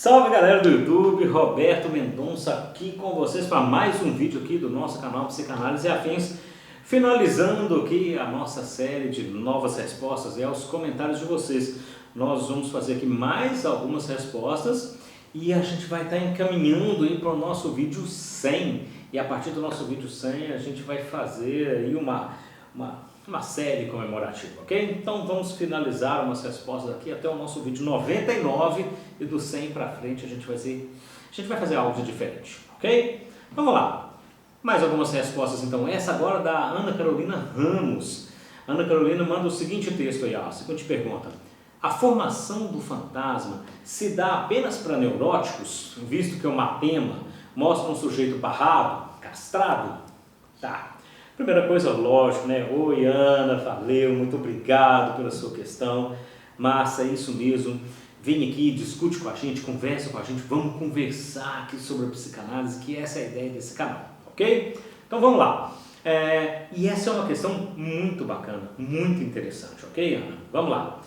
Salve galera do YouTube, Roberto Mendonça aqui com vocês para mais um vídeo aqui do nosso canal Psicanálise e Afins, finalizando aqui a nossa série de novas respostas e aos comentários de vocês. Nós vamos fazer aqui mais algumas respostas e a gente vai estar encaminhando aí para o nosso vídeo 100, e a partir do nosso vídeo 100 a gente vai fazer aí uma série comemorativa, ok? Então vamos finalizar umas respostas aqui até o nosso vídeo 99 e do 100 para frente a gente vai fazer algo de diferente, ok? Então vamos lá, mais algumas respostas então. Essa agora da Ana Carolina Ramos. Ana Carolina manda o seguinte texto aí, a seguinte pergunta: a formação do fantasma se dá apenas para neuróticos, visto que o mapema mostra um sujeito barrado, castrado? Tá. Primeira coisa, lógico, né? Oi, Ana, valeu, muito obrigado pela sua questão. Massa, é isso mesmo. Vem aqui, discute com a gente, conversa com a gente, vamos conversar aqui sobre a psicanálise, que essa é a ideia desse canal, ok? Então vamos lá. E essa é uma questão muito bacana, muito interessante, ok, Ana? Vamos lá.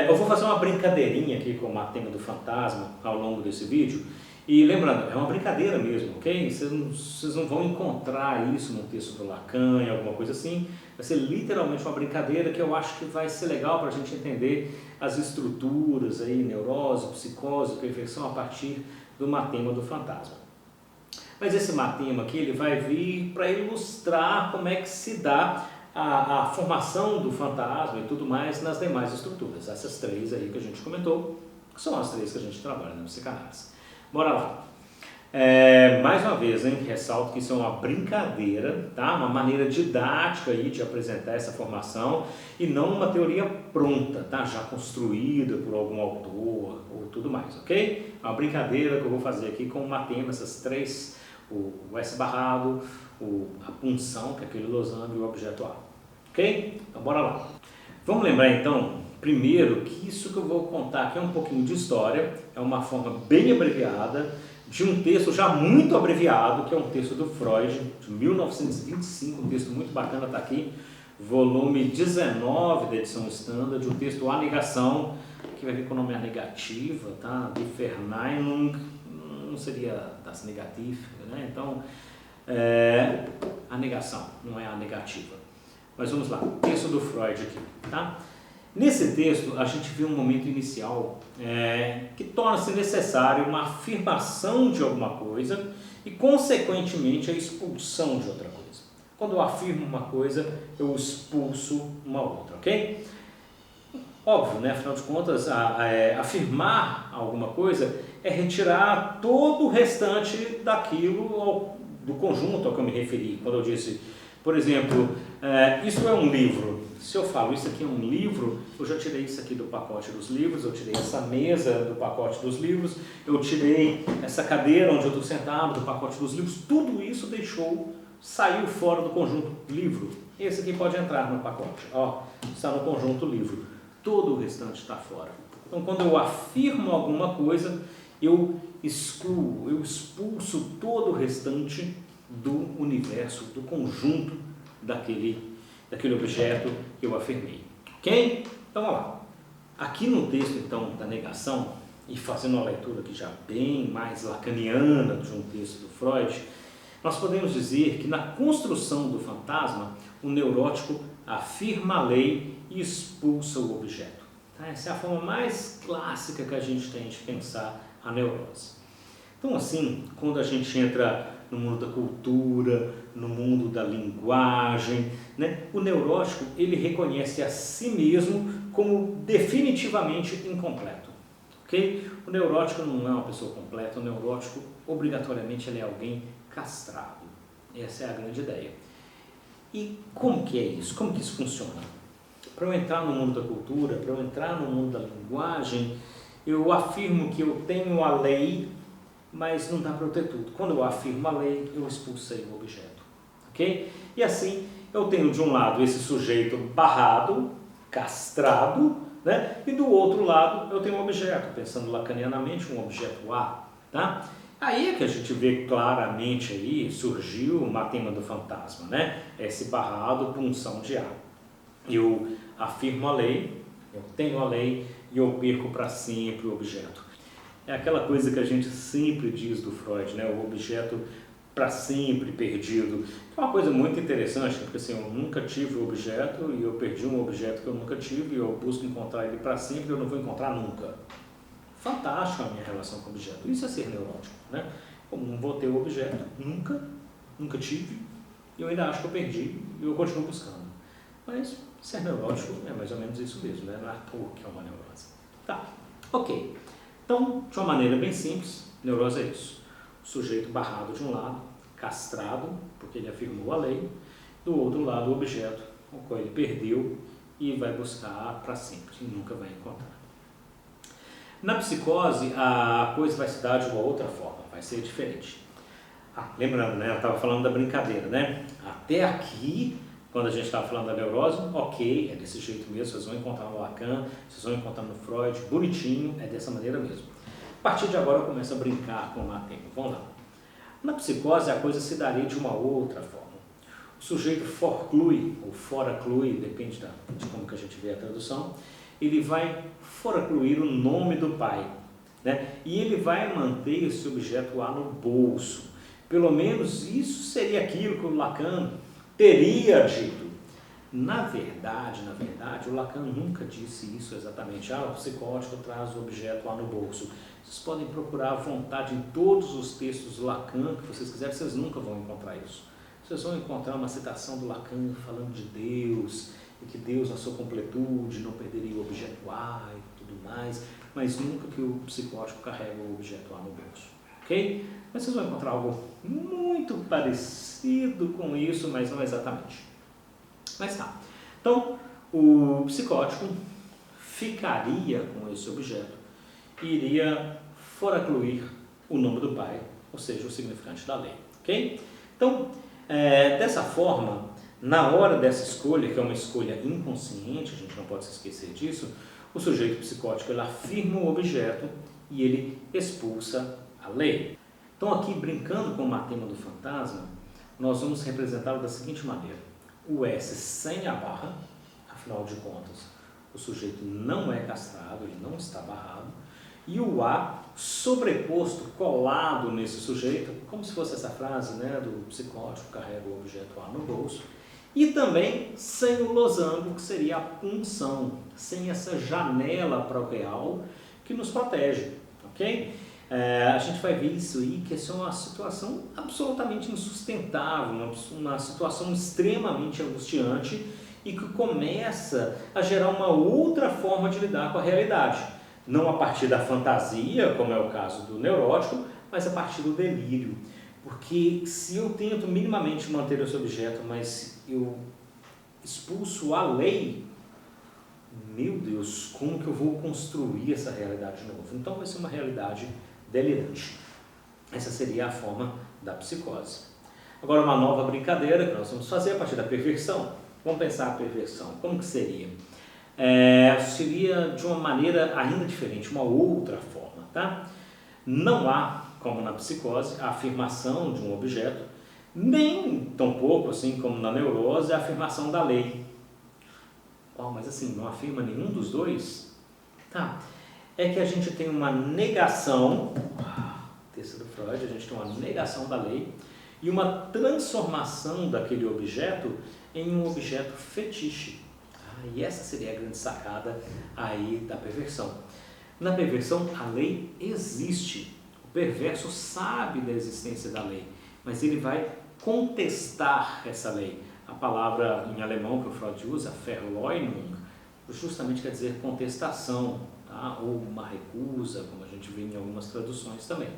Eu vou fazer uma brincadeirinha aqui com o tema do fantasma ao longo desse vídeo. E lembrando, é uma brincadeira mesmo, ok? Vocês não vão encontrar isso no texto do Lacan, alguma coisa assim. Vai ser literalmente uma brincadeira que eu acho que vai ser legal para a gente entender as estruturas aí, neurose, psicose, perfeição, a partir do matema do fantasma. Mas esse matema aqui, ele vai vir para ilustrar como é que se dá a formação do fantasma e tudo mais nas demais estruturas. Essas três aí que a gente comentou, que são as três que a gente trabalha na psicanálise. Bora lá. Mais uma vez, hein, ressalto que isso é uma brincadeira, tá? Uma maneira didática aí de apresentar essa formação e não uma teoria pronta, tá? Já construída por algum autor ou tudo mais, ok? É uma brincadeira que eu vou fazer aqui com o matema, essas três, o S barrado, a punção, que é aquele losango, e o objeto A, ok? Então bora lá. Vamos lembrar então, primeiro, que isso que eu vou contar aqui é um pouquinho de história, é uma forma bem abreviada de um texto já muito abreviado, que é um texto do Freud, de 1925, um texto muito bacana, está aqui, volume 19 da edição Standard, o texto A Negação, que vai vir com o nome A Negativa, tá? Die Verneinung, não seria das Negativ, né? Então, a negação, não é a negativa. Mas vamos lá, texto do Freud aqui, tá? Nesse texto, a gente vê um momento inicial que torna-se necessário uma afirmação de alguma coisa e, consequentemente, a expulsão de outra coisa. Quando eu afirmo uma coisa, eu expulso uma outra, ok? Óbvio, né? Afinal de contas, afirmar alguma coisa é retirar todo o restante daquilo, do conjunto ao que eu me referi. Quando eu disse, por exemplo, isso é um livro. Se eu falo isso aqui é um livro, eu já tirei isso aqui do pacote dos livros, eu tirei essa mesa do pacote dos livros, eu tirei essa cadeira onde eu estou sentado do pacote dos livros, tudo isso saiu fora do conjunto livro. Esse aqui pode entrar no pacote, ó, está no conjunto livro, todo o restante está fora. Então quando eu afirmo alguma coisa, eu excluo, eu expulso todo o restante do universo, do conjunto daquele objeto que eu afirmei, ok? Então, vamos lá. Aqui no texto, então, da negação, e fazendo uma leitura aqui já bem mais lacaniana de um texto do Freud, nós podemos dizer que na construção do fantasma, o neurótico afirma a lei e expulsa o objeto. Tá? Essa é a forma mais clássica que a gente tem de pensar a neurose. Então, assim, quando a gente entra no mundo da cultura, no mundo da linguagem, né? O neurótico, ele reconhece a si mesmo como definitivamente incompleto, ok? O neurótico não é uma pessoa completa, o neurótico, obrigatoriamente, ele é alguém castrado. Essa é a grande ideia. E como que é isso? Como que isso funciona? Para eu entrar no mundo da cultura, para eu entrar no mundo da linguagem, eu afirmo que eu tenho a lei, mas não dá para eu ter tudo. Quando eu afirmo a lei, eu expulsei o objeto, ok? E assim, eu tenho de um lado esse sujeito barrado, castrado, né? E do outro lado eu tenho um objeto, pensando lacanianamente, um objeto A, tá? Aí é que a gente vê claramente aí, surgiu o matema do fantasma, né? Esse barrado, punção de A. Eu afirmo a lei, eu tenho a lei e eu perco para sempre o objeto. é aquela coisa que a gente sempre diz do Freud, né? O objeto para sempre perdido. É uma coisa muito interessante, porque assim, eu nunca tive o objeto e eu perdi um objeto que eu nunca tive e eu busco encontrar ele para sempre e eu não vou encontrar nunca. Fantástico a minha relação com o objeto. Isso é ser neurótico, né? Eu não vou ter o objeto, nunca tive, e eu ainda acho que eu perdi e eu continuo buscando. Mas ser neurótico é mais ou menos isso mesmo, né? Não é à toa que é uma neurose. Tá, ok. Então, de uma maneira bem simples, neurose é isso. O sujeito barrado de um lado, castrado, porque ele afirmou a lei, do outro lado o objeto, o qual ele perdeu e vai buscar para sempre, e nunca vai encontrar. Na psicose, a coisa vai se dar de uma outra forma, vai ser diferente. Lembrando, né, eu estava falando da brincadeira, né? Até aqui, quando a gente estava falando da neurose, ok, é desse jeito mesmo, vocês vão encontrar no Lacan, vocês vão encontrar no Freud, bonitinho, é dessa maneira mesmo. A partir de agora eu começo a brincar com o Matemo. Vamos lá. Na psicose a coisa se daria de uma outra forma. O sujeito forclui, ou foraclui, depende de como que a gente vê a tradução, ele vai foracluir o nome do pai, né? E ele vai manter esse objeto lá no bolso. Pelo menos isso seria aquilo que o Lacan teria dito. Na verdade, o Lacan nunca disse isso exatamente. O psicótico traz o objeto lá no bolso. Vocês podem procurar à vontade em todos os textos do Lacan que vocês quiserem, vocês nunca vão encontrar isso. Vocês vão encontrar uma citação do Lacan falando de Deus, e que Deus, na sua completude, não perderia o objeto A e tudo mais, mas nunca que o psicótico carrega o objeto A no bolso. Ok? Mas vocês vão encontrar algo muito parecido com isso, mas não exatamente. Mas tá. Então, o psicótico ficaria com esse objeto e iria foracluir o nome do pai, ou seja, o significante da lei. Ok? Então, dessa forma, na hora dessa escolha, que é uma escolha inconsciente, a gente não pode se esquecer disso, o sujeito psicótico ele afirma o objeto e ele expulsa a lei. Então, aqui, brincando com o matema do fantasma, nós vamos representá-lo da seguinte maneira. O S sem a barra, afinal de contas, o sujeito não é castrado, ele não está barrado, e o A sobreposto, colado nesse sujeito, como se fosse essa frase, né, do psicótico, carrega o objeto A no bolso, e também sem o losango, que seria a punção, sem essa janela para o real que nos protege, ok? A gente vai ver isso aí, que essa é uma situação absolutamente insustentável, uma situação extremamente angustiante e que começa a gerar uma outra forma de lidar com a realidade. Não a partir da fantasia, como é o caso do neurótico, mas a partir do delírio. Porque se eu tento minimamente manter esse objeto, mas eu expulso a lei, meu Deus, como que eu vou construir essa realidade de novo? Então vai ser uma realidade delirante. Essa seria a forma da psicose. Agora uma nova brincadeira que nós vamos fazer a partir da perversão. Vamos pensar a perversão. Como que seria? Seria de uma maneira ainda diferente, uma outra forma, tá? Não há, como na psicose, a afirmação de um objeto, nem tampouco, assim como na neurose, a afirmação da lei. Mas assim, não afirma nenhum dos dois? Tá. É que a gente tem uma negação, texto do Freud, a gente tem uma negação da lei e uma transformação daquele objeto em um objeto fetiche. E essa seria a grande sacada aí da perversão. Na perversão, a lei existe. O perverso sabe da existência da lei, mas ele vai contestar essa lei. A palavra em alemão que o Freud usa, Verleumdung, justamente quer dizer contestação, tá? Ou uma recusa, como a gente vê em algumas traduções também.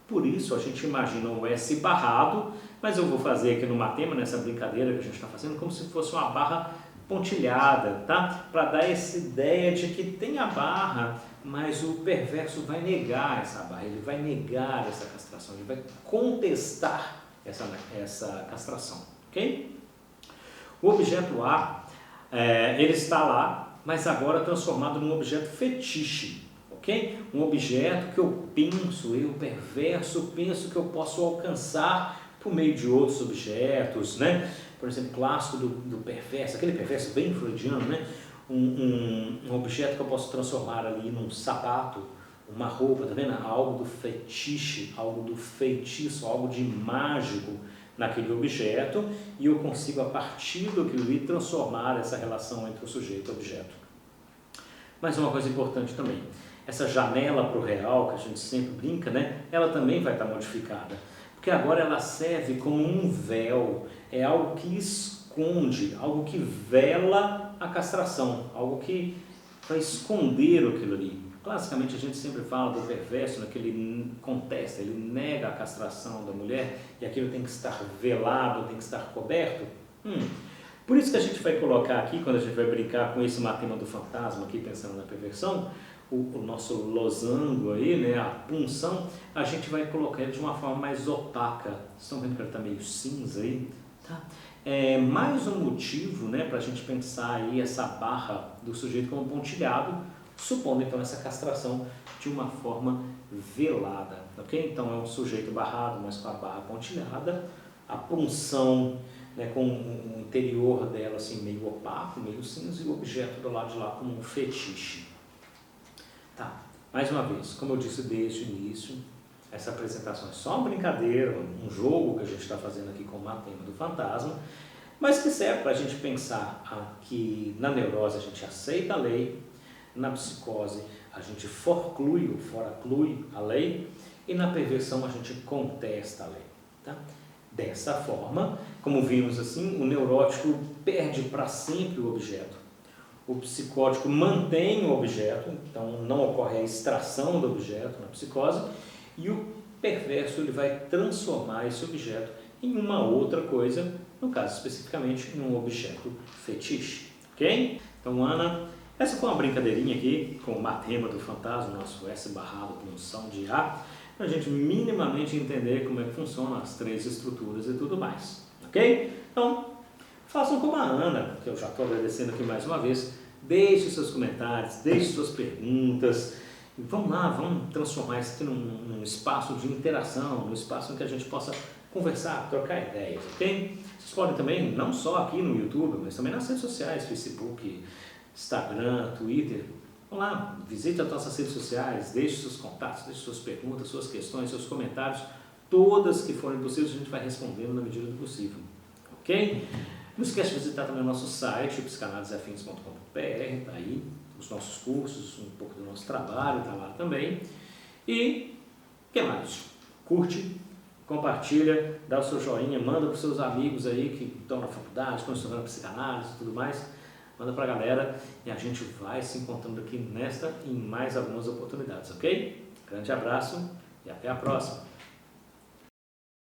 Por isso, a gente imagina um S barrado, mas eu vou fazer aqui no matema, nessa brincadeira que a gente está fazendo, como se fosse uma barra pontilhada, tá? Para dar essa ideia de que tem a barra, mas o perverso vai negar essa barra, ele vai negar essa castração, ele vai contestar essa castração, ok? O objeto A, ele está lá, mas agora transformado num objeto fetiche, ok? Um objeto que eu perverso, penso que eu posso alcançar por meio de outros objetos, né? Por exemplo, clássico do perverso, aquele perverso bem freudiano, né? Um objeto que eu posso transformar ali num sapato, uma roupa, tá vendo? Algo do fetiche, algo do feitiço, algo de mágico naquele objeto, e eu consigo, a partir daquilo ali, transformar essa relação entre o sujeito e o objeto. Mas uma coisa importante também, essa janela para o real, que a gente sempre brinca, né? Ela também vai estar modificada, porque agora ela serve como um véu, é algo que esconde, algo que vela a castração, algo que vai esconder aquilo ali. Classicamente a gente sempre fala do perverso, né, que ele contesta, ele nega a castração da mulher e aquilo tem que estar velado, tem que estar coberto. Por isso que a gente vai colocar aqui, quando a gente vai brincar com esse matema do fantasma, aqui pensando na perversão, o nosso losango aí, né, a punção, a gente vai colocar ele de uma forma mais opaca. Vocês estão vendo que ele está meio cinza aí? Tá? É mais um motivo, né, para a gente pensar aí essa barra do sujeito como pontilhado, supondo então essa castração de uma forma velada, ok? Então é um sujeito barrado, mas com a barra pontilhada, a punção, né, com o interior dela assim meio opaco, meio cinza, e o objeto do lado de lá como um fetiche. Tá, mais uma vez, como eu disse desde o início, essa apresentação é só uma brincadeira, um jogo que a gente está fazendo aqui com o matema do fantasma, mas que serve para a gente pensar que na neurose a gente aceita a lei, na psicose a gente forclui ou foraclui a lei, e na perversão a gente contesta a lei. Tá? Dessa forma, como vimos assim, o neurótico perde para sempre o objeto. O psicótico mantém o objeto, então não ocorre a extração do objeto na psicose, e o perverso ele vai transformar esse objeto em uma outra coisa, no caso especificamente em um objeto fetiche. Ok? Então, Ana, essa foi uma brincadeirinha aqui com o matema do fantasma, nosso S barrado punção de A, para a gente minimamente entender como é que funcionam as três estruturas e tudo mais. Ok? Então, façam como a Ana, que eu já estou agradecendo aqui mais uma vez. Deixe seus comentários, deixe suas perguntas. E vamos lá, vamos transformar isso aqui num espaço de interação, num espaço em que a gente possa conversar, trocar ideias, ok? Vocês podem também, não só aqui no YouTube, mas também nas redes sociais, Facebook, Instagram, Twitter. Vamos lá, visite as nossas redes sociais, deixe seus contatos, deixe suas perguntas, suas questões, seus comentários. Todas que forem possíveis a gente vai respondendo na medida do possível, ok? Não esquece de visitar também o nosso site, psicanalisafins.com.br, tá aí os nossos cursos, um pouco do nosso trabalho, tá lá também. E, o que mais? Curte, compartilha, dá o seu joinha, manda para os seus amigos aí que estão na faculdade, estão estudando psicanálise e tudo mais. Manda para a galera e a gente vai se encontrando aqui nesta e em mais algumas oportunidades, ok? Grande abraço e até a próxima!